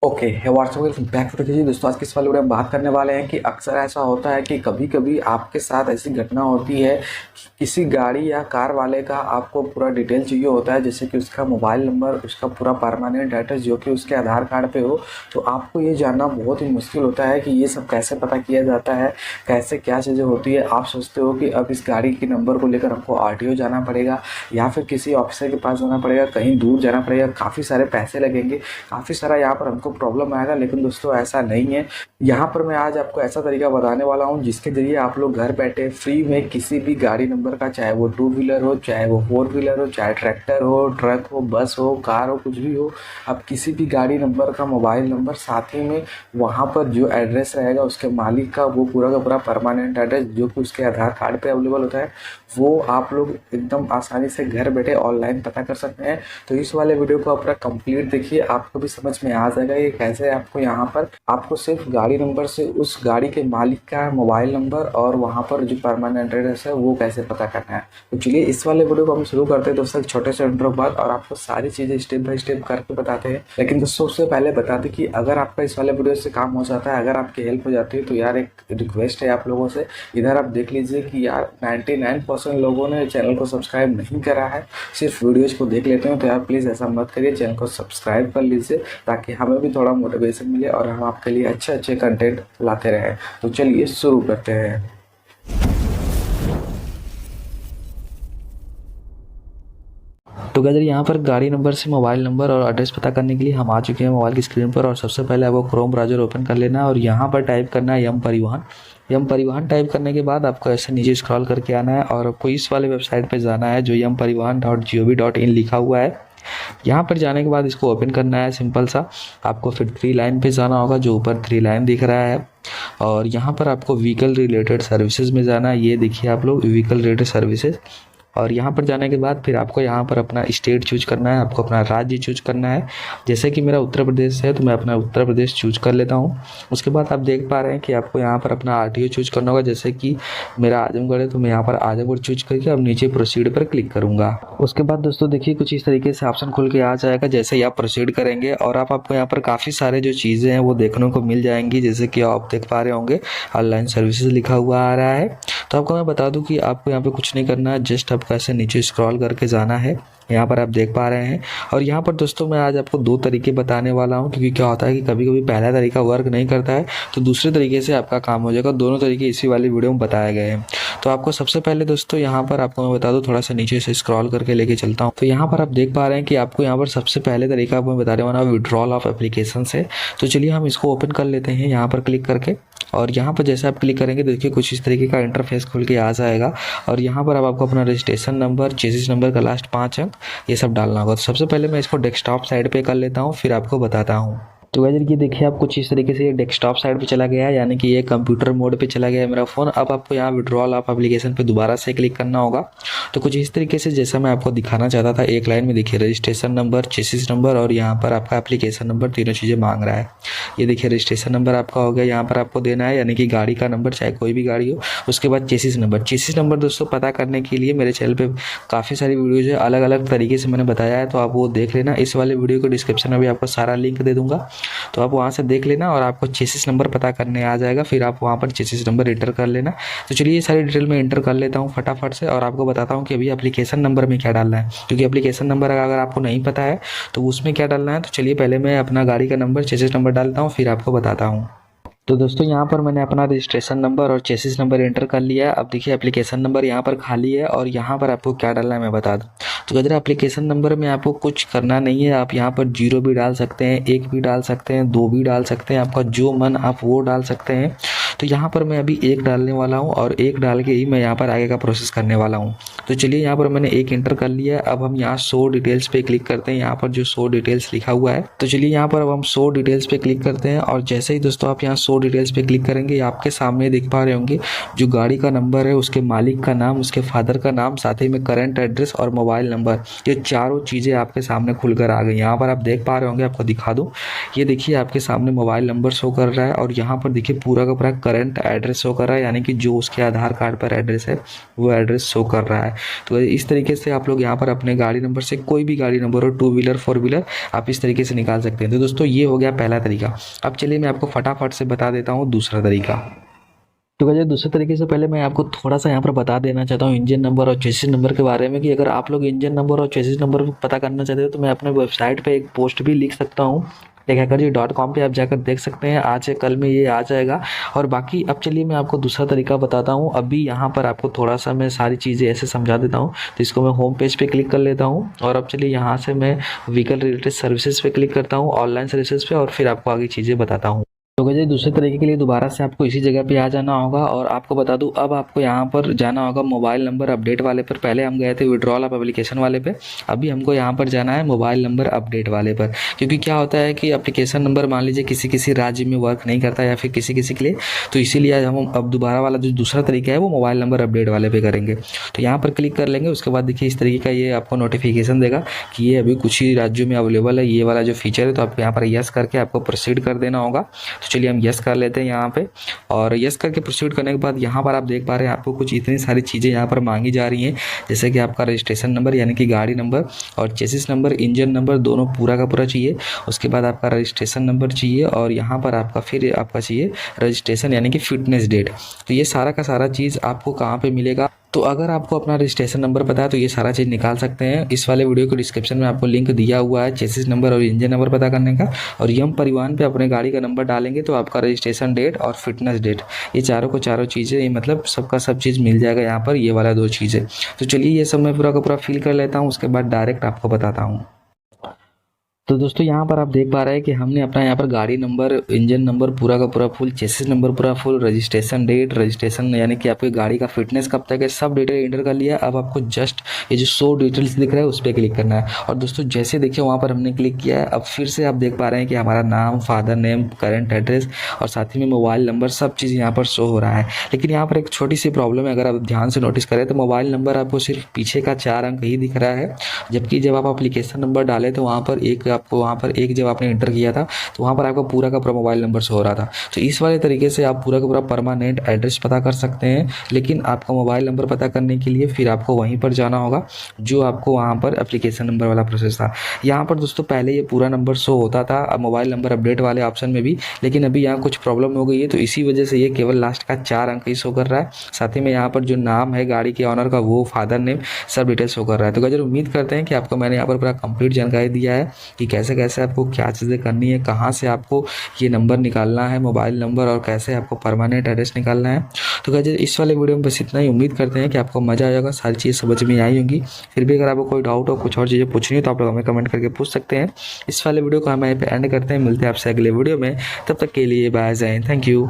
Okay what's up welcome back to जी दोस्तों। आज की इस वाले वीडियो में बात करने वाले हैं कि अक्सर ऐसा होता है कि कभी कभी आपके साथ ऐसी घटना होती है कि किसी गाड़ी या कार वाले का आपको पूरा डिटेल चाहिए होता है, जैसे कि उसका मोबाइल नंबर, उसका पूरा परमानेंट एड्रेस जो कि उसके आधार कार्ड पे हो। तो आपको ये जानना बहुत ही मुश्किल होता है कि ये सब कैसे पता किया जाता है, कैसे क्या चीज़ें होती है। आप सोचते हो कि अब इस गाड़ी के नंबर को लेकर हमको आरटीओ जाना पड़ेगा या फिर किसी ऑफिसर के पास जाना पड़ेगा, कहीं दूर जाना पड़ेगा, काफ़ी सारे पैसे लगेंगे, काफ़ी सारा यहाँ पर हमको प्रॉब्लम आएगा। लेकिन दोस्तों ऐसा नहीं है। यहाँ पर मैं आज आपको ऐसा तरीका बताने वाला हूँ जिसके जरिए आप लोग घर बैठे फ्री में किसी भी गाड़ी नंबर का, चाहे वो 2 व्हीलर हो, चाहे वो 4 व्हीलर हो, चाहे ट्रैक्टर हो, ट्रक हो, बस हो, कार हो, कुछ भी हो, आप किसी भी गाड़ी नंबर का मोबाइल नंबर, साथ ही में वहाँ पर जो एड्रेस रहेगा उसके मालिक का, वो पूरा का पूरा परमानेंट एड्रेस जो कि उसके आधार कार्ड पे अवेलेबल होता है, वो आप लोग एकदम आसानी से घर बैठे ऑनलाइन पता कर सकते हैं। तो इस वाले वीडियो को अपना कंप्लीट देखिए, आपको भी समझ में आ जाएगा ये कैसे आपको यहाँ पर आपको सिर्फ गाड़ी नंबर से उस गाड़ी के मालिक का मोबाइल नंबर और वहाँ पर जो परमानेंट एड्रेस है वो कैसे पता करना है। तो चलिए इस वाले वीडियो को हम शुरू करते हैं दोस्तों, छोटे से इंट्रो बाद, और आपको सारी चीज़ें स्टेप बाय स्टेप करके बताते हैं। लेकिन दोस्तों उससे पहले बता दें कि अगर आपका इस वाले वीडियो से काम हो जाता है, अगर आपकी हेल्प हो जाती है, तो यार एक रिक्वेस्ट है आप लोगों से, इधर आप देख लीजिए कि यार 99% लोगों ने चैनल को सब्सक्राइब नहीं करा है, सिर्फ वीडियोज़ को देख लेते हैं। तो यार प्लीज़ ऐसा मत करिए, चैनल को सब्सक्राइब कर लीजिए ताकि हमें भी थोड़ा मोटिवेशन मिले और हम आपके लिए अच्छे अच्छे कंटेंट लाते रहें। तो चलिए शुरू करते हैं। तो गैदर यहाँ पर गाड़ी नंबर से मोबाइल नंबर और एड्रेस पता करने के लिए हम आ चुके हैं मोबाइल की स्क्रीन पर। और सबसे पहले आपको क्रोम ब्राउज़र ओपन कर लेना है और यहाँ पर टाइप करना है यम परिवहन। यम परिवहन टाइप करने के बाद आपको ऐसे नीचे स्क्रॉल करके आना है और आपको इस वाले वेबसाइट पर जाना है जो ymparivahan.gov.in लिखा हुआ है। यहाँ पर जाने के बाद इसको ओपन करना है सिंपल सा। आपको फिर 3 लाइन पे जाना होगा, जो ऊपर 3 लाइन दिख रहा है, और यहाँ पर आपको व्हीकल रिलेटेड सर्विसेज में जाना है। ये देखिए आप लोग व्हीकल रिलेटेड सर्विसेज, और यहाँ पर जाने के बाद फिर आपको यहाँ पर अपना स्टेट चूज करना है, आपको अपना राज्य चूज करना है। जैसे कि मेरा उत्तर प्रदेश है तो मैं अपना उत्तर प्रदेश चूज कर लेता हूँ। उसके बाद आप देख पा रहे हैं कि आपको यहाँ पर अपना आरटीओ चूज करना होगा। जैसे कि मेरा आजमगढ़ है तो मैं यहाँ पर आजमगढ़ चूज करके अब नीचे प्रोसीड पर क्लिक करूँगा। उसके बाद दोस्तों देखिए कुछ इस तरीके से ऑप्शन खुल के आ जाएगा। जैसे ही आप प्रोसीड करेंगे और आपको यहाँ पर काफ़ी सारे जो चीज़ें हैं वो देखने को मिल जाएंगी। जैसे कि आप देख पा रहे होंगे ऑनलाइन सर्विसेज लिखा हुआ आ रहा है। तो आपको मैं बता दूं कि आपको यहाँ पे कुछ नहीं करना है, जस्ट आपको ऐसे नीचे स्क्रॉल करके जाना है। यहाँ पर आप देख पा रहे हैं। और यहाँ पर दोस्तों मैं आज आपको 2 तरीके बताने वाला हूँ, क्योंकि क्या होता है कि कभी कभी पहला तरीका वर्क नहीं करता है तो दूसरे तरीके से आपका काम हो जाएगा। दोनों तरीके इसी वाली वीडियो में बताए गए हैं। तो आपको सबसे पहले दोस्तों यहाँ पर आपको मैं बता दूँ, थोड़ा सा नीचे से स्क्रॉल करके लेके चलता हूँ। तो यहाँ पर आप देख पा रहे हैं कि आपको यहाँ पर सबसे पहले तरीका आपको मैं बताने वाला हूँ विड्रॉल ऑफ एप्लीकेशन से। तो चलिए हम इसको ओपन कर लेते हैं यहाँ पर क्लिक करके। और यहाँ पर जैसे आप क्लिक करेंगे देखिए कुछ इस तरीके का इंटरफेस खुल के आ जाएगा। और यहाँ पर अब आपको अपना रजिस्ट्रेशन नंबर, चेसिस नंबर का लास्ट 5 अंक, ये सब डालना होगा। तो सबसे पहले मैं इसको डेस्कटॉप साइड पे कर लेता हूँ, फिर आपको बताता हूँ। तो गाइस ये देखिए आप कुछ इस तरीके से ये डेस्कटॉप साइड पे चला गया है, यानी कि ये कंप्यूटर मोड पे चला गया है मेरा फ़ोन। अब आपको यहाँ विड्रॉल ऑफ एप्लीकेशन पे दोबारा से क्लिक करना होगा। तो कुछ इस तरीके से जैसा मैं आपको दिखाना चाहता था, एक लाइन में देखिए रजिस्ट्रेशन नंबर, चेसिस नंबर और यहाँ पर आपका एप्लीकेशन नंबर, तीनों चीज़ें मांग रहा है। ये देखिए रजिस्ट्रेशन नंबर आपका हो गया, यहाँ पर आपको देना है, यानी कि गाड़ी का नंबर, चाहे कोई भी गाड़ी हो। उसके बाद चेसिस नंबर। चेसिस नंबर दोस्तों पता करने के लिए मेरे चैनल पर काफ़ी सारी वीडियोज़ है, अलग अलग तरीके से मैंने बताया है, तो आप वो देख लेना। इस वाले वीडियो को डिस्क्रिप्शन में भी आपको सारा लिंक दे दूँगा, तो आप वहाँ से देख लेना और आपको चेसिस नंबर पता करने आ जाएगा। फिर आप वहाँ पर चेसिस नंबर एंटर कर लेना। तो चलिए ये सारी डिटेल में एंटर कर लेता हूँ फटाफट से, और आपको बताता हूँ कि अभी एप्लीकेशन नंबर में क्या डालना है, क्योंकि एप्लीकेशन नंबर अगर आपको नहीं पता है तो उसमें क्या डालना है। तो चलिए पहले मैं अपना गाड़ी का नंबर, चेसिस नंबर डालता हूँ, फिर आपको बताता हूँ। तो दोस्तों यहाँ पर मैंने अपना रजिस्ट्रेशन नंबर और चेसिस नंबर एंटर कर लिया है। अब देखिए एप्लीकेशन नंबर यहाँ पर खाली है, और यहाँ पर आपको क्या डालना है मैं बता दूँ। तो अगर एप्लीकेशन नंबर में आपको कुछ करना नहीं है, आप यहाँ पर 0 भी डाल सकते हैं, 1 भी डाल सकते हैं, 2 भी डाल सकते हैं, आपका जो मन आप वो डाल सकते हैं। तो यहाँ पर मैं अभी 1 डालने वाला हूँ और 1 डाल के ही मैं यहाँ पर आगे का प्रोसेस करने वाला हूँ। तो चलिए यहाँ पर मैंने 1 एंटर कर लिया है। अब हम यहाँ शो डिटेल्स पे क्लिक करते हैं, यहाँ पर जो शो डिटेल्स लिखा हुआ है। तो चलिए यहाँ पर अब हम शो डिटेल्स पे क्लिक करते हैं, और जैसे ही दोस्तों आप यहाँ शो शो डिटेल्स पे क्लिक करेंगे, आपके सामने देख पा रहे होंगे जो गाड़ी का नंबर है, उसके मालिक का नाम, उसके फादर का नाम, साथ ही में करंट एड्रेस और मोबाइल नंबर, ये चारों चीज़ें आपके सामने खुलकर आ गई। यहाँ पर आप देख पा रहे होंगे, आपको दिखा दूँ, ये देखिए आपके सामने मोबाइल नंबर शो कर रहा है और यहाँ पर देखिए पूरा का पूरा करंट एड्रेस शो कर रहा है, यानी कि जो उसके आधार कार्ड पर एड्रेस है वो एड्रेस शो कर रहा है। तो इस तरीके से आप लोग यहाँ पर अपने गाड़ी नंबर से कोई भी गाड़ी नंबर हो, 2 व्हीलर 4 व्हीलर, आप इस तरीके से निकाल सकते हैं। तो दोस्तों ये हो गया पहला तरीका। अब चलिए मैं आपको फटाफट से बता देता हूँ दूसरा तरीका। तो गाइस दूसरे तरीके से पहले मैं आपको थोड़ा सा यहाँ पर बता देना चाहता हूँ इंजन नंबर और चेसिस नंबर के बारे में, कि अगर आप लोग इंजन नंबर और चेसिस नंबर पता करना चाहते हो तो मैं अपने वेबसाइट पे एक पोस्ट भी लिख सकता हूँ, टेकहैकरजी.com पे आप जाकर देख सकते हैं, आज या कल में ये आ जाएगा। और बाकी अब चलिए मैं आपको दूसरा तरीका बताता हूँ। अभी यहाँ पर आपको थोड़ा सा मैं सारी चीज़ें ऐसे समझा देता हूँ। तो इसको मैं होम पेज पे क्लिक कर लेता हूँ और अब चलिए यहाँ से मैं व्हीकल रिलेटेड सर्विसेज पे क्लिक करता हूँ, ऑनलाइन सर्विसेज पे, और फिर आपको आगे चीज़ें बताता हूँ। तो गाइस दूसरे तरीके के लिए दोबारा से आपको इसी जगह पे आ जाना होगा और आपको बता दूं, अब आपको यहाँ पर जाना होगा मोबाइल नंबर अपडेट वाले पर। पहले हम गए थे विड्रॉल ऑफ एप्लीकेशन वाले पे, अभी हमको यहाँ पर जाना है मोबाइल नंबर अपडेट वाले पर। क्योंकि क्या होता है कि एप्लीकेशन नंबर मान लीजिए किसी किसी राज्य में वर्क नहीं करता या फिर किसी किसी के लिए, तो इसीलिए हम अब दोबारा वाला जो दूसरा तरीका है वो मोबाइल नंबर अपडेट वाले पे करेंगे। तो यहाँ पर क्लिक कर लेंगे, उसके बाद देखिए इस तरीके का ये आपको नोटिफिकेशन देगा कि ये अभी कुछ ही राज्यों में अवेलेबल है ये वाला जो फीचर है। तो आप यहाँ पर यस करके आपको प्रोसीड कर देना होगा। तो चलिए हम यस कर लेते हैं यहाँ पे, और यस करके प्रोसीड करने के बाद यहाँ पर आप देख पा रहे हैं आपको कुछ इतनी सारी चीज़ें यहाँ पर मांगी जा रही हैं, जैसे कि आपका रजिस्ट्रेशन नंबर यानी कि गाड़ी नंबर और चेसिस नंबर, इंजन नंबर दोनों पूरा का पूरा चाहिए। उसके बाद आपका रजिस्ट्रेशन नंबर चाहिए और यहाँ पर आपका फिर आपका चाहिए रजिस्ट्रेशन यानी कि फिटनेस डेट। तो ये सारा का सारा चीज़ आपको कहाँ पर मिलेगा? तो अगर आपको अपना रजिस्ट्रेशन नंबर पता है तो ये सारा चीज़ निकाल सकते हैं। इस वाले वीडियो के डिस्क्रिप्शन में आपको लिंक दिया हुआ है चेसिस नंबर और इंजन नंबर पता करने का, और यम परिवहन पे अपने गाड़ी का नंबर डालेंगे तो आपका रजिस्ट्रेशन डेट और फिटनेस डेट, ये चारों को चारों चीज़ें, मतलब सबका सब चीज़ मिल जाएगा यहाँ पर, ये वाला 2 चीज़ें। तो चलिए ये सब मैं पूरा का पूरा फिल कर लेता हूँ, उसके बाद डायरेक्ट आपको बताता हूँ। तो दोस्तों यहाँ पर आप देख पा रहे हैं कि हमने अपना यहाँ पर गाड़ी नंबर, इंजन नंबर पूरा का पूरा फुल, चेसिस नंबर पूरा फुल, रजिस्ट्रेशन डेट, रजिस्ट्रेशन यानी कि आपकी गाड़ी का फिटनेस कब तक है, सब डिटेल एंटर कर लिया। अब आपको जस्ट ये जो शो डिटेल्स दिख रहा है उस पर क्लिक करना है। और दोस्तों जैसे देखिए वहाँ पर हमने क्लिक किया है, अब फिर से आप देख पा रहे हैं कि हमारा नाम, फादर नेम, करंट एड्रेस और साथ ही में मोबाइल नंबर, सब चीज़ यहाँ पर शो हो रहा है। लेकिन यहाँ पर एक छोटी सी प्रॉब्लम है, अगर आप ध्यान से नोटिस करें तो मोबाइल नंबर आपको सिर्फ पीछे का 4 अंक ही दिख रहा है, जबकि जब आप एप्लीकेशन नंबर डाले तो वहाँ पर एक जब आपने एंटर किया था तो वहाँ पर आपका पूरा का पूरा मोबाइल नंबर शो हो रहा था। तो इस वाले तरीके से आप पूरा का पूरा परमानेंट एड्रेस पता कर सकते हैं, लेकिन आपका मोबाइल नंबर पता करने के लिए फिर आपको वहीं पर जाना होगा जो आपको वहाँ पर एप्लीकेशन नंबर वाला प्रोसेस था। यहाँ पर दोस्तों पहले ये पूरा नंबर शो होता था मोबाइल नंबर अपडेट वाले ऑप्शन में भी, लेकिन अभी यहाँ कुछ प्रॉब्लम हो गई है, तो इसी वजह से ये केवल लास्ट का 4 अंक ही शो कर रहा है। साथ ही में यहाँ पर जो नाम है गाड़ी के ऑनर का, वो, फादर नेम, सब डिटेल शो कर रहा है। तो गाइस उम्मीद करते हैं कि आपको मैंने यहाँ पर पूरा कंप्लीट जानकारी दिया है कि कैसे कैसे आपको क्या चीज़ें करनी है, कहाँ से आपको ये नंबर निकालना है मोबाइल नंबर, और कैसे आपको परमानेंट एड्रेस निकालना है। तो गाइस इस वाले वीडियो में बस इतना ही। उम्मीद करते हैं कि आपको मज़ा आएगा, सारी चीज़ समझ में आई होंगी। फिर भी अगर आपको कोई डाउट हो, कुछ और चीज़ें पूछनी हो तो आप लोग हमें कमेंट करके पूछ सकते हैं। इस वाले वीडियो को हम यहीं पे एंड करते हैं, मिलते हैं आपसे अगले वीडियो में, तब तक के लिए बाय, जय हिंद, थैंक यू।